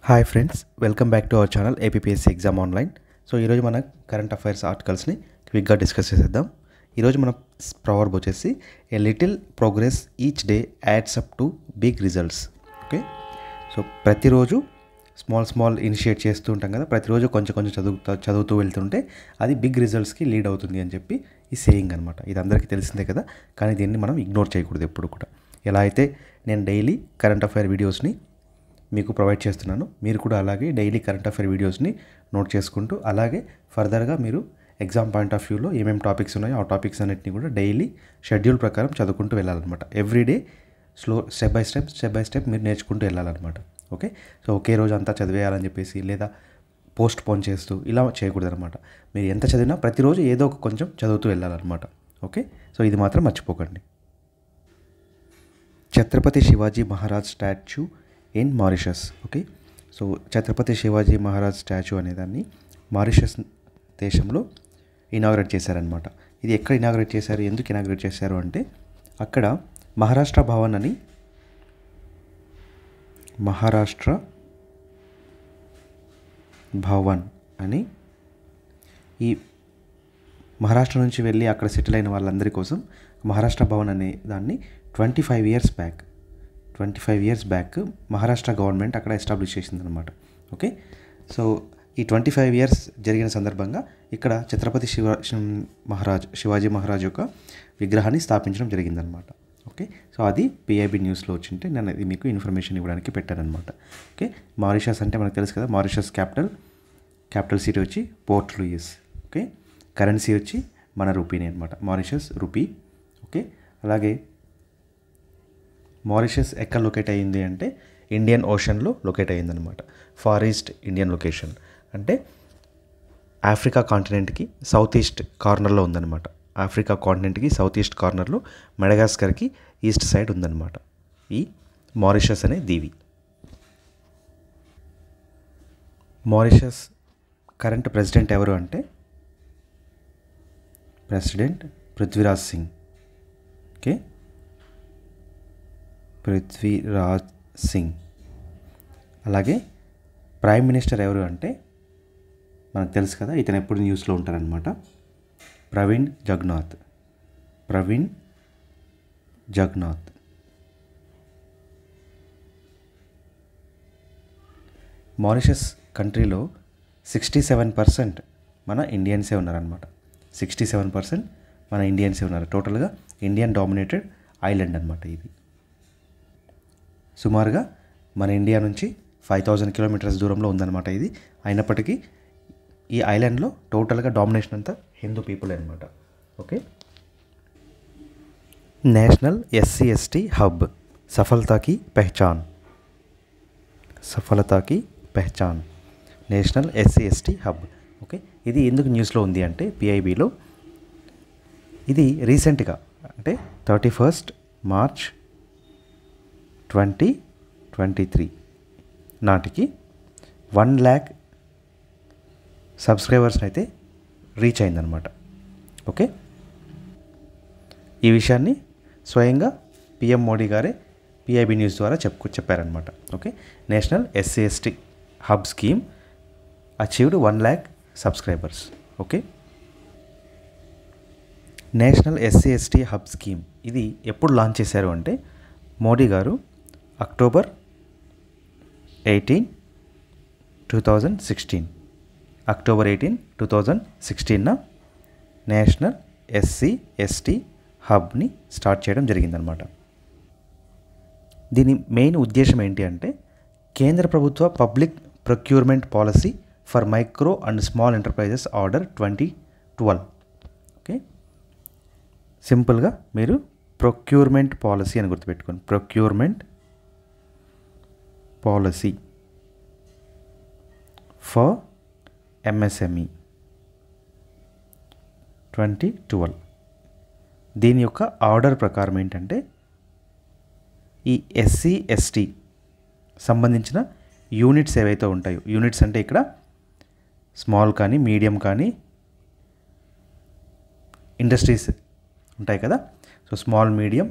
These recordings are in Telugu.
Hi friends, welcome back to our channel APSC exam online. So ఈరోజు మన కరెంట్ అఫైర్స్ ఆర్టికల్స్ని క్విక్గా డిస్కస్ చేసేద్దాం. ఈరోజు మన ప్రవర్బ్ వచ్చేసి a little progress each day adds up to big results. Okay, so ప్రతిరోజు స్మాల్ ఇనిషియేట్ చేస్తూ ఉంటాం కదా, ప్రతిరోజు కొంచెం చదువుతూ వెళ్తుంటే అది బిగ్ రిజల్ట్స్కి లీడ్ అవుతుంది అని చెప్పి ఈ సేయింగ్ అనమాట. ఇది అందరికీ తెలిసిందే కదా, కానీ దీన్ని మనం ఇగ్నోర్ చేయకూడదు ఎప్పుడు కూడా. ఎలా అయితే నేను డైలీ కరెంట్ అఫైర్ వీడియోస్ని మీకు ప్రొవైడ్ చేస్తున్నాను, మీరు కూడా అలాగే డైలీ కరెంట్ అఫైర్ వీడియోస్ని నోట్ చేసుకుంటూ అలాగే ఫర్దర్గా మీరు ఎగ్జామ్ పాయింట్ ఆఫ్ వ్యూలో ఏమేమి టాపిక్స్ ఉన్నాయో ఆ టాపిక్స్ అన్నిటిని కూడా డైలీ షెడ్యూల్ ప్రకారం చదువుకుంటూ వెళ్ళాలన్నమాట. ఎవ్రీడే స్టెప్ బై స్టెప్ మీరు నేర్చుకుంటూ వెళ్ళాలన్నమాట. ఓకే, సో ఒకే రోజు అంతా చదివేయాలని చెప్పేసి లేదా పోస్ట్ పోన్ చేస్తూ ఇలా చేయకూడదు అనమాట. మీరు ఎంత చదివినా ప్రతిరోజు ఏదో ఒక కొంచెం చదువుతూ వెళ్ళాలన్నమాట. ఓకే, సో ఇది మాత్రం మర్చిపోకండి. Chhatrapati Shivaji Maharaj statue in Mauritius. Okay, so Chhatrapati Shivaji Maharaj statue అనేదాన్ని మారిషస్ దేశంలో ఇనాగ్రేట్ చేశారనమాట. ఇది ఎక్కడ ఇనాగ్రేట్ చేశారు, ఎందుకు ఇనాగ్రేట్ చేశారు అంటే అక్కడ మహారాష్ట్ర భవన్ అని ఈ మహారాష్ట్ర నుంచి వెళ్ళి అక్కడ సెటిల్ అయిన వాళ్ళందరి కోసం మహారాష్ట్ర భవన్ అనే దాన్ని 25 ఇయర్స్ బ్యాక్ మహారాష్ట్ర గవర్నమెంట్ అక్కడ ఎస్టాబ్లిష్ చేసిందనమాట. ఓకే, సో ఈ 25 ఇయర్స్ జరిగిన సందర్భంగా ఇక్కడ ఛత్రపతి శివాజీ మహారాజ్ యొక్క విగ్రహాన్ని స్థాపించడం జరిగిందనమాట. ఓకే, సో అది పిఐబి న్యూస్లో వచ్చింటే నేను అది మీకు ఇన్ఫర్మేషన్ ఇవ్వడానికి పెట్టానమాట. ఓకే, మారిషస్ అంటే మనకు తెలుసు కదా, మారిషస్ క్యాపిటల్ సిటీ వచ్చి పోర్ట్ లూయిస్. ఓకే, కరెన్సీ వచ్చి మన రూపీనే అనమాట, మారిషస్ రూపీ. ఓకే, అలాగే మారిషస్ ఎక్కడ లొకేట్ అయ్యింది అంటే ఇండియన్ ఓషన్లో లొకేట్ అయ్యిందనమాట. ఫార్ ఈస్ట్ ఇండియన్ లొకేషన్ అంటే ఆఫ్రికా కాంటినెంట్కి సౌత్ ఈస్ట్ కార్నర్లో ఉందన్నమాట. ఆఫ్రికా కాంటినెంట్కి సౌత్ ఈస్ట్ కార్నర్లో మెడగాస్కర్కి ఈస్ట్ సైడ్ ఉందన్నమాట ఈ మారిషస్ అనే దీవి. మారిషస్ కరెంట్ ప్రెసిడెంట్ ఎవరు అంటే ప్రెసిడెంట్ పృథ్వీరాజ్ సింగ్. ఓకే, పృథ్వీరాజ్ సింగ్. అలాగే ప్రైమ్ మినిస్టర్ ఎవరు అంటే మనకు తెలుసు కదా, ఇతను ఎప్పుడు న్యూస్లో ఉంటారనమాట, ప్రవీణ్ జగన్నాథ్. మారిషస్ కంట్రీలో 67% మన ఇండియన్సే ఉన్నారనమాట. 67% మన ఇండియన్సే ఉన్నారు. టోటల్గా ఇండియన్ డామినేటెడ్ ఐలాండ్ అనమాట ఇది. సుమారుగా మన ఇండియా నుంచి 5000 కిలోమీటర్స్ దూరంలో ఉందన్నమాట ఇది. అయినప్పటికీ ఈ ఐలాండ్లో టోటల్గా డామినేషన్ అంతా హిందూ పీపుల్ అనమాట. ఓకే, నేషనల్ SC/ST హబ్ సఫలతాకి పెహచాన్ నేషనల్ SC/ST హబ్. ఓకే, ఇది ఎందుకు న్యూస్లో ఉంది అంటే పిఐబిలో ఇది రీసెంట్గా అంటే 31 మార్చ్ 2023 నాటికి 1 lakh సబ్స్క్రైబర్స్ని అయితే రీచ్ అయిందనమాట. ఓకే, ఈ విషయాన్ని స్వయంగా పిఎం మోడీ గారే పిఐబి న్యూస్ ద్వారా చెప్పారనమాట. Okay, national SC/ST hub scheme achieved 1 lakh subscribers. Okay, national SC/ST hub scheme ఇది ఎప్పుడు లాంచ్ చేశారు అంటే మోడీ గారు అక్టోబర్ 18, 2016 నేషనల్ SC/ST హబ్ని స్టార్ట్ చేయడం జరిగిందనమాట. దీని మెయిన్ ఉద్దేశం ఏంటి అంటే కేంద్ర ప్రభుత్వ public procurement policy for micro and small enterprises order 2012. Okay, సింపుల్గా మీరు ప్రొక్యూర్మెంట్ పాలసీ అని గుర్తుపెట్టుకోండి. Procurement policy for MSME 2012. దీని యొక్క ఆర్డర్ ప్రకారం ఏంటంటే ఈ SC/ST సంబంధించిన యూనిట్స్ ఏవైతే ఉంటాయో, యూనిట్స్ అంటే ఇక్కడ స్మాల్ కానీ మీడియం కానీ ఇండస్ట్రీస్ ఉంటాయి కదా, so small medium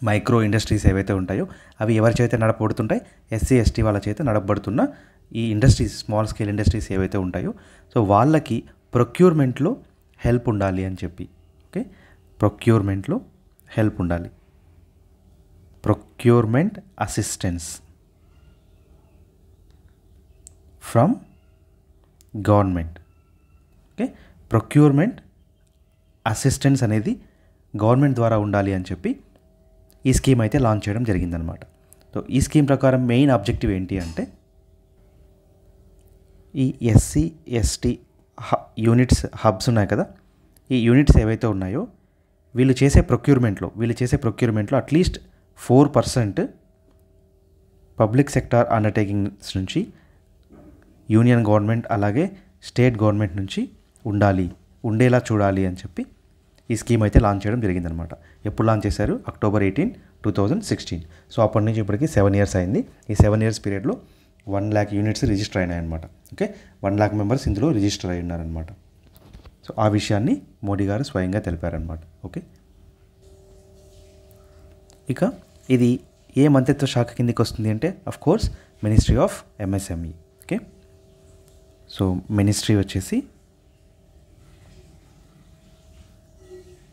micro industries ఏవైతే ఉంటాయో అవి ఎవరి చేత నడపబడుతుంటాయి, ఎస్సీ ఎస్టీ వాళ్ళ చేత నడపబడుతున్న ఈ ఇండస్ట్రీస్, స్మాల్ స్కేల్ ఇండస్ట్రీస్ ఏవైతే ఉంటాయో సో వాళ్ళకి ప్రొక్యూర్మెంట్లో హెల్ప్ ఉండాలి అని చెప్పి. ఓకే, ప్రొక్యూర్మెంట్లో హెల్ప్ ఉండాలి, procurement assistance from government. Okay, procurement assistance అనేది గవర్నమెంట్ ద్వారా ఉండాలి అని చెప్పి ఈ స్కీమ్ అయితే లాంచ్ చేయడం జరిగిందనమాట. సో ఈ స్కీమ్ ప్రకారం మెయిన్ ఆబ్జెక్టివ్ ఏంటి అంటే ఈ ఎస్సీ ఎస్టీ యూనిట్స్ హబ్స్ ఉన్నాయి కదా, ఈ యూనిట్స్ ఏవైతే ఉన్నాయో వీళ్ళు చేసే ప్రొక్యూర్మెంట్లో అట్లీస్ట్ 4% పబ్లిక్ సెక్టార్ అండర్టేకింగ్స్ నుంచి, యూనియన్ గవర్నమెంట్ అలాగే స్టేట్ గవర్నమెంట్ నుంచి ఉండేలా చూడాలి అని చెప్పి ఈ స్కీమ్ అయితే లాంచ్ చేయడం జరిగిందనమాట. ఎప్పుడు లాంచ్ చేశారు? October 18, 2016. సో అప్పటి నుంచి ఇప్పటికి 7 years అయింది. ఈ 7 years పీరియడ్లో 1 lakh యూనిట్స్ రిజిస్టర్ అయినాయన్నమాట. ఓకే, 1 lakh మెంబర్స్ ఇందులో రిజిస్టర్ అయి ఉన్నారనమాట. సో ఆ విషయాన్ని మోడీ గారు స్వయంగా తెలిపారనమాట. ఓకే, ఇక ఇది ఏ మంత్రిత్వ శాఖ కిందకి వస్తుంది అంటే of course ministry of MSME. Okay, so ministry వచ్చేసి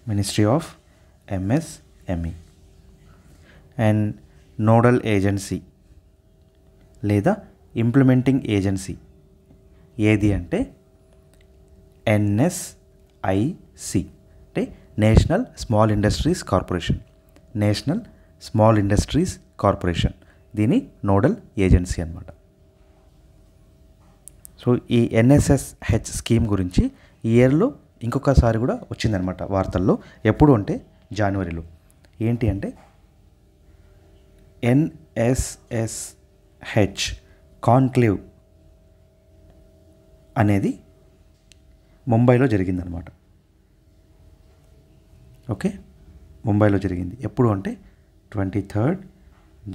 ministry of MSME. And nodal agency లేదా ఇంప్లిమెంటింగ్ ఏజెన్సీ ఏది అంటే ఎన్ఎస్ఐసి, అంటే నేషనల్ స్మాల్ ఇండస్ట్రీస్ కార్పొరేషన్, దీని నోడల్ ఏజెన్సీ అన్నమాట. సో ఈ ఎన్ఎస్ఎస్హెచ్ స్కీమ్ గురించి ఈ ఇయర్లో ఇంకొకసారి కూడా వచ్చిందనమాట వార్తల్లో. ఎప్పుడు అంటే జనవరిలో. ఏంటి అంటే ఎన్ఎస్ఎస్హెచ్ కాన్క్లేవ్ అనేది ముంబైలో జరిగిందనమాట. ఓకే, ముంబైలో జరిగింది. ఎప్పుడు అంటే 23rd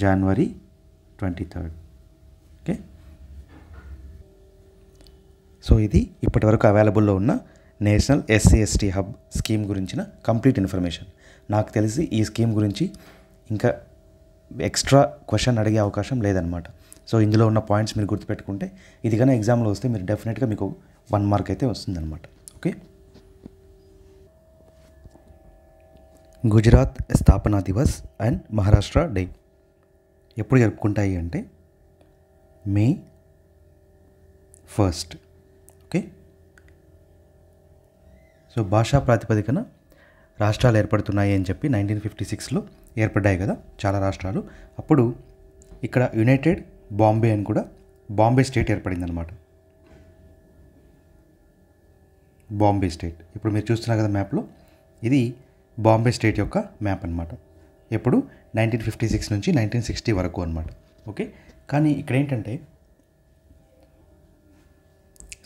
January 23rd. Okay, so ఇది ఇప్పటివరకు అవైలబుల్లో ఉన్న national SC ST hub scheme గురించిన కంప్లీట్ ఇన్ఫర్మేషన్. నాకు తెలిసి ఈ స్కీమ్ గురించి ఇంకా ఎక్స్ట్రా క్వశ్చన్ అడిగే అవకాశం లేదనమాట. సో ఇందులో ఉన్న పాయింట్స్ మీరు గుర్తుపెట్టుకుంటే ఇది కానీ ఎగ్జామ్లో వస్తే మీరు డెఫినెట్గా మీకు 1 mark అయితే వస్తుందన్నమాట. ఓకే, గుజరాత్ స్థాపనా దివస్ అండ్ మహారాష్ట్ర డే ఎప్పుడు జరుపుకుంటాయి అంటే May 1st. ఓకే, సో భాషా ప్రాతిపదికన రాష్ట్రాలు ఏర్పడుతున్నాయి అని చెప్పి 1956లో ఏర్పడ్డాయి కదా చాలా రాష్ట్రాలు. అప్పుడు ఇక్కడ యునైటెడ్ బాంబే అని కూడా బాంబే స్టేట్ ఏర్పడింది అనమాట. బాంబే స్టేట్ ఇప్పుడు మీరు చూస్తున్నారు కదా మ్యాప్లో, ఇది బాంబే స్టేట్ యొక్క మ్యాప్ అనమాట. ఎప్పుడు 1956 నుంచి 1960 వరకు అనమాట. ఓకే, కానీ ఇక్కడ ఏంటంటే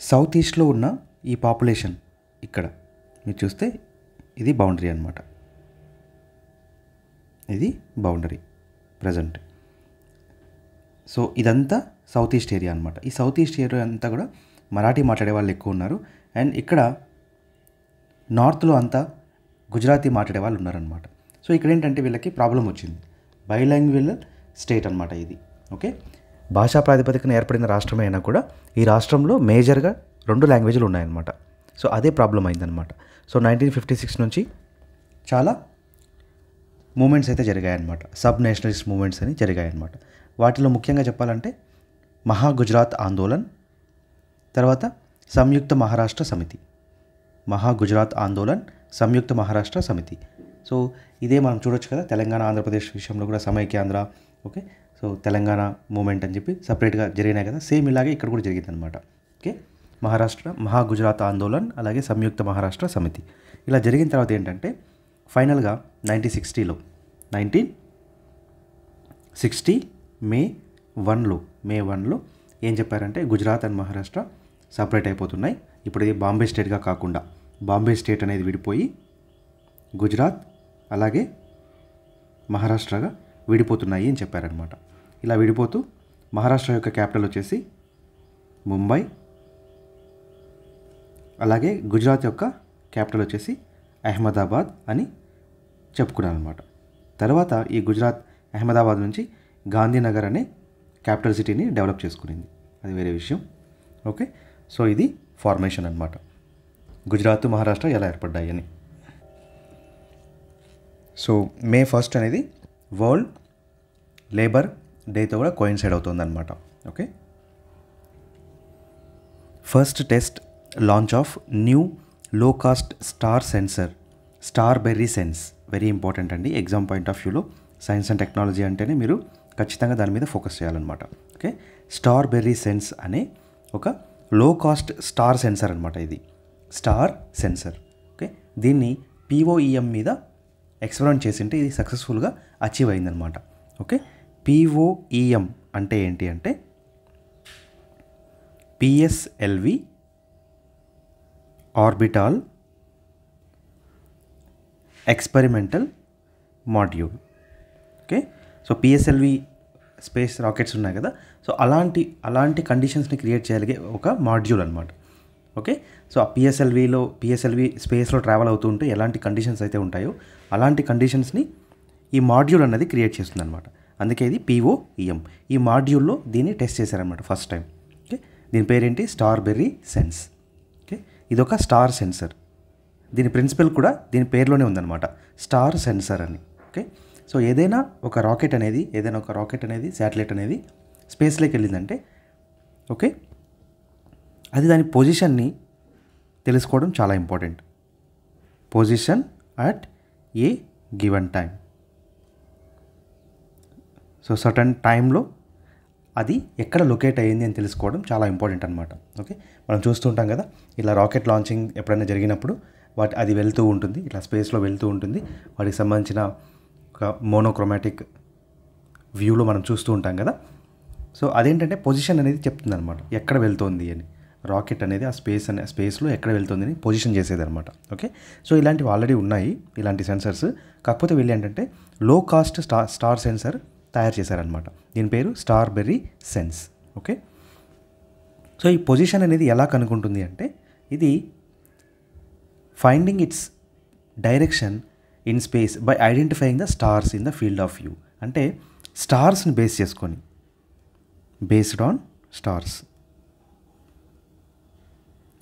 సౌత్ ఈస్ట్లో ఉన్న ఈ పాపులేషన్ ఇక్కడ మీరు చూస్తే ఇది బౌండరీ అనమాట. ఇది బౌండరీ ప్రజెంట్. సో ఇదంతా సౌత్ ఈస్ట్ ఏరియా అనమాట. ఈ సౌత్ ఈస్ట్ ఏరియా అంతా కూడా మరాఠీ మాట్లాడే వాళ్ళు ఎక్కువ ఉన్నారు. అండ్ ఇక్కడ నార్త్లో అంతా గుజరాతీ మాట్లాడే వాళ్ళు ఉన్నారనమాట. సో ఇక్కడ ఏంటంటే వీళ్ళకి ప్రాబ్లం వచ్చింది. బైలాంగ్వేజ్ స్టేట్ అనమాట ఇది. ఓకే, భాషా ప్రాతిపదికన ఏర్పడిన రాష్ట్రమే అయినా కూడా ఈ రాష్ట్రంలో మేజర్గా 2 లాంగ్వేజ్లు ఉన్నాయన్నమాట. సో అదే ప్రాబ్లం అయిందనమాట. సో 1956 నుంచి చాలా మూమెంట్స్ అయితే జరిగాయన్నమాట. సబ్ నేషనలిస్ట్ మూమెంట్స్ అని జరిగాయన్నమాట. వాటిలో ముఖ్యంగా చెప్పాలంటే మహా గుజరాత్ ఆందోళన్, తర్వాత సంయుక్త మహారాష్ట్ర సమితి. మహా గుజరాత్ ఆందోళన్, సంయుక్త మహారాష్ట్ర సమితి. సో ఇదే మనం చూడొచ్చు కదా తెలంగాణ ఆంధ్రప్రదేశ్ విషయంలో కూడా Samaikyandhra. Okay, so Telangana movement అని చెప్పి సపరేట్గా జరిగినాయి కదా, సేమ్ ఇలాగే ఇక్కడ కూడా జరిగిందనమాట. ఓకే, మహారాష్ట్ర మహా గుజరాత్ ఆందోళన్ అలాగే సంయుక్త మహారాష్ట్ర సమితి ఇలా జరిగిన తర్వాత ఏంటంటే ఫైనల్గా 1960 మే 1లో ఏం చెప్పారంటే గుజరాత్ అండ్ మహారాష్ట్ర సపరేట్ అయిపోతున్నాయి. ఇప్పుడు ఇది బాంబే స్టేట్గా కాకుండా బాంబే స్టేట్ అనేది విడిపోయి గుజరాత్ అలాగే మహారాష్ట్రగా విడిపోతున్నాయి అని చెప్పారనమాట. ఇలా విడిపోతూ మహారాష్ట్ర యొక్క క్యాపిటల్ వచ్చేసి ముంబై, అలాగే గుజరాత్ యొక్క క్యాపిటల్ వచ్చేసి అహ్మదాబాద్ అని చెప్పుకున్నాను అనమాట. తర్వాత ఈ గుజరాత్ అహ్మదాబాద్ నుంచి గాంధీనగర్ అనే క్యాపిటల్ సిటీని డెవలప్ చేసుకునింది, అది వేరే విషయం. ఓకే, సో ఇది ఫార్మేషన్ అనమాట, గుజరాత్ మహారాష్ట్ర ఎలా ఏర్పడ్డాయి అని. సో May 1 అనేది వరల్డ్ లేబర్ డేతో కూడా కోయిన్సైడ్ అవుతుందన్నమాట. Okay, first test launch of new low cost star sensor Starberry sense, very important అండి ఎగ్జామ్ పాయింట్ ఆఫ్ వ్యూలో. సైన్స్ అండ్ టెక్నాలజీ అంటేనే మీరు ఖచ్చితంగా దాని మీద ఫోకస్ చేయాలన్నమాట. ఓకే, స్టార్బెర్రీ సెన్స్ అనే ఒక లో కాస్ట్ స్టార్ సెన్సర్ అనమాట, ఇది స్టార్ సెన్సర్. ఓకే, దీన్ని POEM మీద ఎక్స్పెరిమెంట్ చేసింటే ఇది సక్సెస్ఫుల్గా అచీవ్ అయిందనమాట. ఓకే, POEM అంటే ఏంటి అంటే PSLV orbital experimental module. Okay, so PSLV space rockets ఉన్నాయి కదా, సో అలాంటి కండిషన్స్ని క్రియేట్ చేయగలిగే ఒక మాడ్యూల్ అనమాట. ఓకే, సో ఆ PSLV స్పేస్లో ట్రావెల్ అవుతూ ఉంటే ఎలాంటి కండిషన్స్ అయితే ఉంటాయో అలాంటి కండిషన్స్ని ఈ మాడ్యూల్ అన్నది క్రియేట్ చేస్తుంది అనమాట. అందుకే ఇది POEM. ఈ మాడ్యూల్లో దీన్ని టెస్ట్ చేశారనమాట ఫస్ట్ టైం. ఓకే, దీని పేరేంటి, స్టార్బెర్రీ సెన్స్. ఓకే, ఇదొక స్టార్ సెన్సర్, దీని ప్రిన్సిపల్ కూడా దీని పేరులోనే ఉందన్నమాట, స్టార్ సెన్సర్ అని. ఓకే, సో ఏదైనా ఒక రాకెట్ అనేది శాటిలైట్ అనేది స్పేస్లోకి వెళ్ళిందంటే ఓకే, అది దాని పొజిషన్ని తెలుసుకోవడం చాలా important. Position at a given time, so certain టైంలో అది ఎక్కడ లొకేట్ అయ్యింది అని తెలుసుకోవడం చాలా ఇంపార్టెంట్ అనమాట. ఓకే, మనం చూస్తుంటాం కదా, ఇలా రాకెట్ లాంచింగ్ ఎప్పుడైనా జరిగినప్పుడు అది వెళ్తూ ఉంటుంది, ఇట్లా స్పేస్లో వెళ్తూ ఉంటుంది, వాటికి సంబంధించిన ఒక మోనోక్రోమాటిక్ వ్యూలో మనం చూస్తూ ఉంటాం కదా. సో అదేంటంటే పొజిషన్ అనేది చెప్తుంది అనమాట, ఎక్కడ వెళ్తుంది అని. రాకెట్ అనేది ఆ స్పేస్లో ఎక్కడ వెళ్తుంది అని పొజిషన్ చేసేదన్నమాట. ఓకే, సో ఇలాంటివి ఆల్రెడీ ఉన్నాయి ఇలాంటి సెన్సర్స్, కాకపోతే వీళ్ళు ఏంటంటే లో కాస్ట్ స్టార్ సెన్సర్ తయారు చేశారనమాట. దీని పేరు స్టార్బెర్రీ సెన్స్. ఓకే, సో ఈ పొజిషన్ అనేది ఎలా కనుక్కుంటుంది అంటే ఇది finding it's direction in space by identifying the stars in the field of view. అంటే స్టార్స్ని బేస్ చేసుకొని, బేస్డ్ ఆన్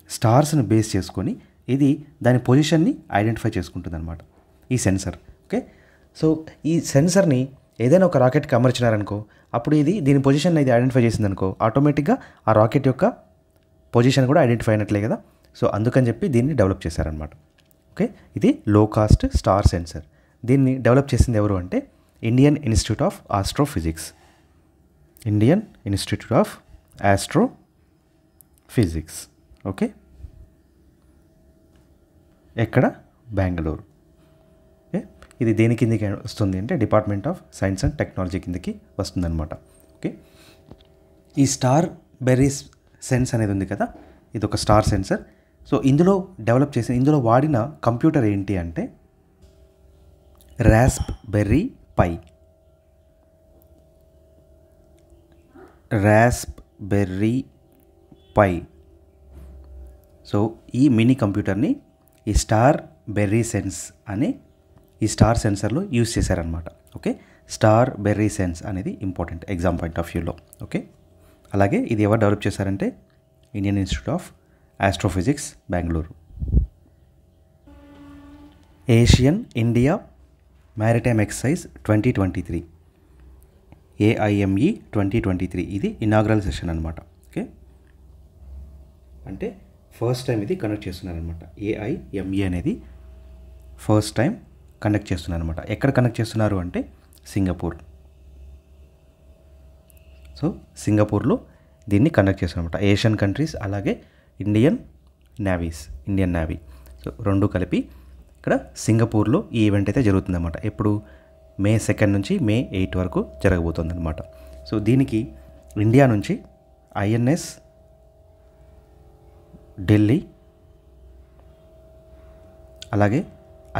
స్టార్స్ని బేస్ చేసుకొని ఇది దాని పొజిషన్ని ఐడెంటిఫై చేసుకుంటుంది అనమాట ఈ సెన్సర్. ఓకే, సో ఈ సెన్సర్ని ఏదైనా ఒక రాకెట్కి అమర్చినారనుకో, అప్పుడు దీని పొజిషన్ ఇది ఐడెంటిఫై చేసిందనుకో, ఆటోమేటిక్గా ఆ రాకెట్ యొక్క పొజిషన్ కూడా ఐడెంటిఫై అయినట్లే కదా. సో అందుకని చెప్పి దీన్ని డెవలప్ చేశారనమాట. ఓకే, ఇది లో కాస్ట్ స్టార్ సెన్సర్. దీన్ని డెవలప్ చేసింది ఎవరు అంటే Indian institute of astrophysics. Okay, ఎక్కడ, బెంగళూరు. ఓకే, ఇది దేని కిందకి వస్తుంది అంటే department of science and technology కిందకి వస్తుందన్నమాట. ఓకే, ఈ స్టార్బెర్రీ సెన్స్ అనేది ఉంది కదా, ఇది ఒక స్టార్ సెన్సర్. సో ఇందులో వాడిన కంప్యూటర్ ఏంటి అంటే రాస్ప్బెర్రీ పై. సో ఈ మినీ కంప్యూటర్ని ఈ స్టార్బెర్రీ సెన్స్ అనే ఈ స్టార్ సెన్సర్లో యూజ్ చేశారనమాట. ఓకే, స్టార్బెర్రీ సెన్స్ అనేది ఇంపార్టెంట్ ఎగ్జామ్ పాయింట్ ఆఫ్ వ్యూలో. ఓకే, అలాగే ఇది ఎవరు డెవలప్ చేశారంటే Indian institute of astrophysics, Bengaluru. Asian India maritime exercise 2023, AIME 2023, ఇది ఇనాగ్రల్ సెషన్ అనమాట. ఓకే, అంటే ఫస్ట్ టైం ఇది కండక్ట్ చేస్తున్నారనమాట. AIME అనేది ఫస్ట్ టైం కండక్ట్ చేస్తున్నారనమాట. ఎక్కడ కండక్ట్ చేస్తున్నారు అంటే సింగపూర్. సో సింగపూర్లో దీన్ని కండక్ట్ చేస్తున్నారనమాట. ఏషియన్ కంట్రీస్ అలాగే ఇండియన్ నేవీ, సో రెండు కలిపి ఇక్కడ సింగపూర్లో ఈ ఈవెంట్ అయితే జరుగుతుందన్నమాట. ఎప్పుడు May 2 నుంచి May 8 వరకు జరగబోతుందన్నమాట. సో దీనికి ఇండియా నుంచి INS ఢిల్లీ అలాగే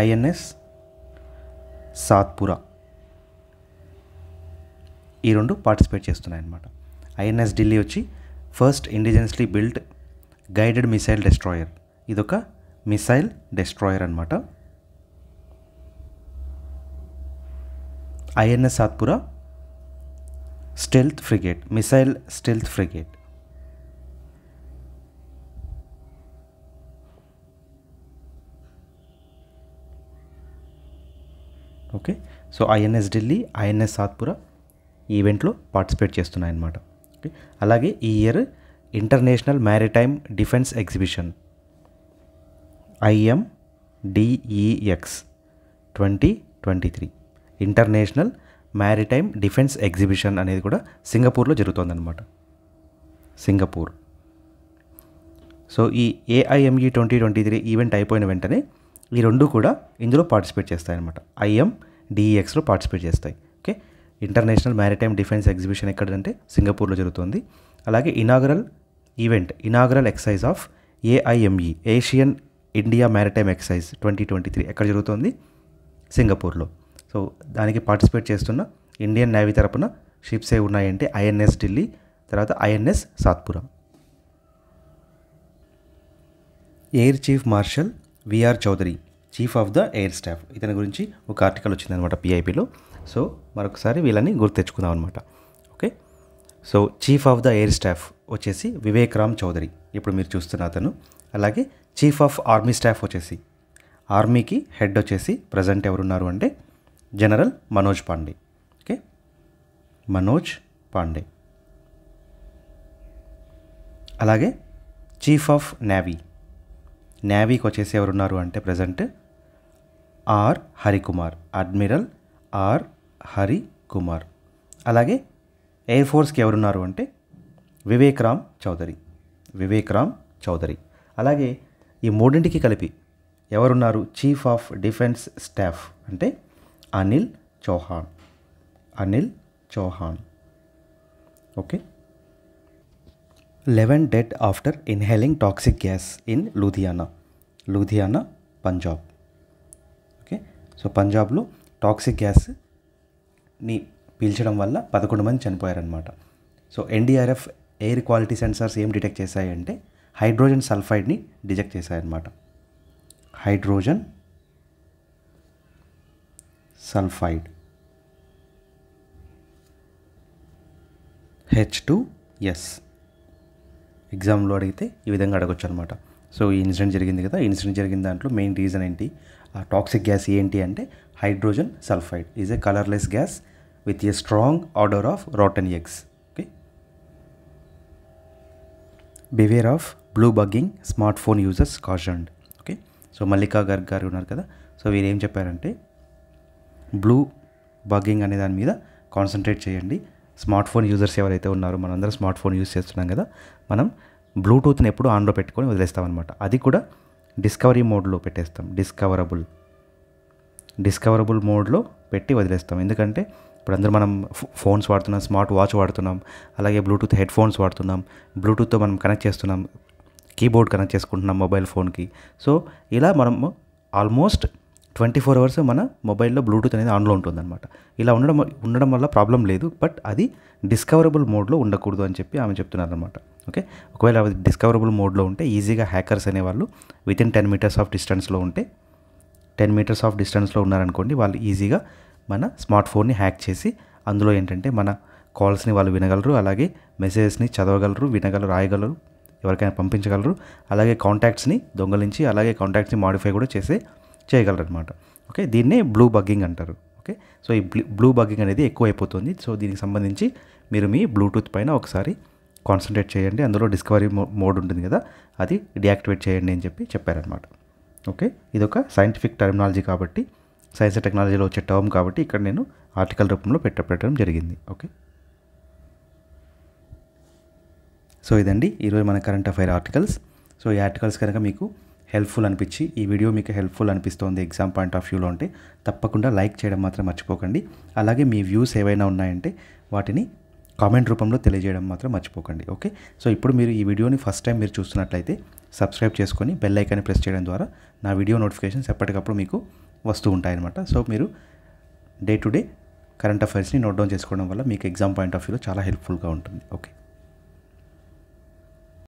INS సాత్పురా ఈ రెండు పార్టిసిపేట్ చేస్తున్నాయన్నమాట. INS ఢిల్లీ వచ్చి first indigenously built guided missile destroyer, ఇదొక మిసైల్ డెస్ట్రాయర్ అనమాట. INS Satpura stealth frigate, missile stealth frigate. Okay, so INS Delhi, INS Satpura ఈవెంట్లో పార్టిసిపేట్ చేస్తున్నాయన్నమాట. ఓకే, అలాగే ఈ year international maritime defence exhibition IMDEX 2023 international maritime defence exhibition అనేది కూడా సింగపూర్లో జరుగుతుందన్నమాట. సింగపూర్. సో ఈ AIME 2023 ఈవెంట్ అయిపోయిన వెంటనే ఈ రెండు కూడా ఇందులో పార్టిసిపేట్ చేస్తాయన్నమాట. IMDEXలో పార్టిసిపేట్ చేస్తాయి. Okay, international maritime defence exhibition ఎక్కడంటే సింగపూర్లో జరుగుతుంది. అలాగే inaugural exercise of AIME Asian India maritime exercise 2023 ఎక్కడ జరుగుతుంది? సింగపూర్లో. సో దానికి పార్టిసిపేట్ చేస్తున్న ఇండియన్ నేవీ తరపున షిప్స్ ఏ ఉన్నాయంటే INS ఢిల్లీ, తర్వాత INS Satpura. Air chief marshal V R Chaudhari, chief of the air staff, ఇతని గురించి ఒక ఆర్టికల్ వచ్చిందనమాట PIBలో. సో మరొకసారి వీళ్ళని గుర్తు తెచ్చుకుందాం అనమాట. Okay, so chief of the air staff వచ్చేసి వివేక్ రామ్ చౌదరి, ఇప్పుడు మీరు చూస్తున్న అతను. అలాగే చీఫ్ ఆఫ్ ఆర్మీ స్టాఫ్ వచ్చేసి, ఆర్మీకి హెడ్ వచ్చేసి ప్రజెంట్ ఎవరున్నారు అంటే జనరల్ మనోజ్ పాండే. ఓకే, మనోజ్ పాండే. అలాగే చీఫ్ ఆఫ్ నేవీకి వచ్చేసి ఎవరున్నారు అంటే present R Harikumar, admiral R Harikumar. అలాగే ఎయిర్ ఫోర్స్కి ఎవరున్నారు అంటే వివేక్ రామ్ చౌదరి. అలాగే ఈ మూడింటికి కలిపి ఎవరున్నారు? చీఫ్ ఆఫ్ డిఫెన్స్ స్టాఫ్ అంటే Anil Chauhan. Okay, 11 dead after inhaling toxic gas in Ludhiana Punjab. Okay, so పంజాబ్లో టాక్సిక్ గ్యాస్ని పీల్చడం వల్ల 11 మంది చనిపోయారనమాట. సో NDRF ఎయిర్ క్వాలిటీ సెన్సార్స్ ఏం డిటెక్ట్ చేశాయంటే హైడ్రోజన్ సల్ఫైడ్ని డిటెక్ట్ చేశాయన్నమాట. Hydrogen sulphide H2S. ఎగ్జామ్లో అడిగితే ఈ విధంగా అడగొచ్చు అనమాట. సో ఈ ఇన్సిడెంట్ జరిగింది కదా, ఈ ఇన్సిడెంట్ జరిగిన దాంట్లో మెయిన్ రీజన్ ఏంటి? ఆ టాక్సిక్ గ్యాస్ ఏంటి అంటే hydrogen sulphide is a colourless gas with a strong order of rotten eggs. Okay, beware of blue bugging smart phone users cautioned. Okay, so Mallika Garg గారు ఉన్నారు కదా, సో వీరు ఏం చెప్పారంటే బ్లూ బగ్గింగ్ అనే దాని మీద కాన్సన్ట్రేట్ చేయండి. స్మార్ట్ ఫోన్ యూజర్స్ ఎవరైతే ఉన్నారో, మనందరం స్మార్ట్ ఫోన్ యూజ్ చేస్తున్నాం కదా, మనం బ్లూటూత్ని ఎప్పుడు ఆన్లో పెట్టుకొని వదిలేస్తామన్నమాట. అది కూడా డిస్కవరీ మోడ్లో పెట్టేస్తాం, డిస్కవరబుల్ మోడ్లో పెట్టి వదిలేస్తాం. ఎందుకంటే ఇప్పుడు అందరూ మనం ఫోన్స్ వాడుతున్నాం, స్మార్ట్ వాచ్ వాడుతున్నాం, అలాగే బ్లూటూత్ హెడ్ ఫోన్స్ వాడుతున్నాం, బ్లూటూత్తో మనం కనెక్ట్ చేస్తున్నాం, కీబోర్డ్ కనెక్ట్ చేసుకుంటున్నాం మొబైల్ ఫోన్కి. సో ఇలా మనం ఆల్మోస్ట్ 24 అవర్స్ మన మొబైల్లో బ్లూటూత్ అనేది ఆన్లో ఉంటుందన్నమాట. ఇలా ఉండడం వల్ల ప్రాబ్లం లేదు, బట్ అది డిస్కవరబుల్ మోడ్లో ఉండకూడదు అని చెప్పి ఆమె చెప్తున్నారనమాట. ఓకే, ఒకవేళ అది డిస్కవరబుల్ మోడ్లో ఉంటే ఈజీగా హ్యాకర్స్ అనేవాళ్ళు వితిన్ 10 మీటర్స్ ఆఫ్ డిస్టెన్స్లో ఉంటే, 10 మీటర్స్ ఆఫ్ డిస్టెన్స్లో ఉన్నారనుకోండి, వాళ్ళు ఈజీగా మన స్మార్ట్ ఫోన్ని హ్యాక్ చేసి అందులో ఏంటంటే మన కాల్స్ని వాళ్ళు వినగలరు, అలాగే మెసేజెస్ని చదవగలరు, రాయగలరు, ఎవరికైనా పంపించగలరు, అలాగే కాంటాక్ట్స్ని దొంగలించి అలాగే కాంటాక్ట్స్ని మాడిఫై కూడా చేయగలరు అనమాట. ఓకే, దీన్నే బ్లూ బగ్గింగ్ అంటారు. ఓకే, సో ఈ బ్లూ బగ్గింగ్ అనేది ఎక్కువ అయిపోతుంది. సో దీనికి సంబంధించి మీరు మీ బ్లూటూత్ పైన ఒకసారి కాన్సన్ట్రేట్ చేయండి, అందులో డిస్కవరీ మోడ్ ఉంటుంది కదా, అది డియాక్టివేట్ చేయండి అని చెప్పారనమాట. ఓకే, ఇదొక సైంటిఫిక్ టర్మినాలజీ కాబట్టి, సైన్స్ అండ్ టెక్నాలజీలో వచ్చే టర్మ్ కాబట్టి ఇక్కడ నేను ఆర్టికల్ రూపంలో పెట్టడం జరిగింది. ఓకే, సో ఇదండి ఈరోజు మన కరెంట్ అఫైర్ ఆర్టికల్స్. సో ఈ ఆర్టికల్స్ కనుక మీకు హెల్ప్ఫుల్ అనిపించి, ఈ వీడియో మీకు హెల్ప్ఫుల్ అనిపిస్తోంది ఎగ్జామ్ పాయింట్ ఆఫ్ వ్యూలో అంటే తప్పకుండా లైక్ చేయడం మాత్రం మర్చిపోకండి. అలాగే మీ వ్యూస్ ఏవైనా ఉన్నాయంటే వాటిని కామెంట్ రూపంలో తెలియజేయడం మాత్రం మర్చిపోకండి. ఓకే, సో ఇప్పుడు మీరు ఈ వీడియోని ఫస్ట్ టైం మీరు చూస్తున్నట్లయితే సబ్స్క్రైబ్ చేసుకొని బెల్ ఐకాన్ని ప్రెస్ చేయడం ద్వారా నా వీడియో నోటిఫికేషన్స్ ఎప్పటికప్పుడు మీకు వస్తూ ఉంటాయన్నమాట. సో మీరు డే టు డే కరెంట్ అఫైర్స్ని నోట్ డౌన్ చేసుకోవడం వల్ల మీకు ఎగ్జామ్ పాయింట్ ఆఫ్ వ్యూలో చాలా హెల్ప్ఫుల్గా ఉంటుంది. ఓకే.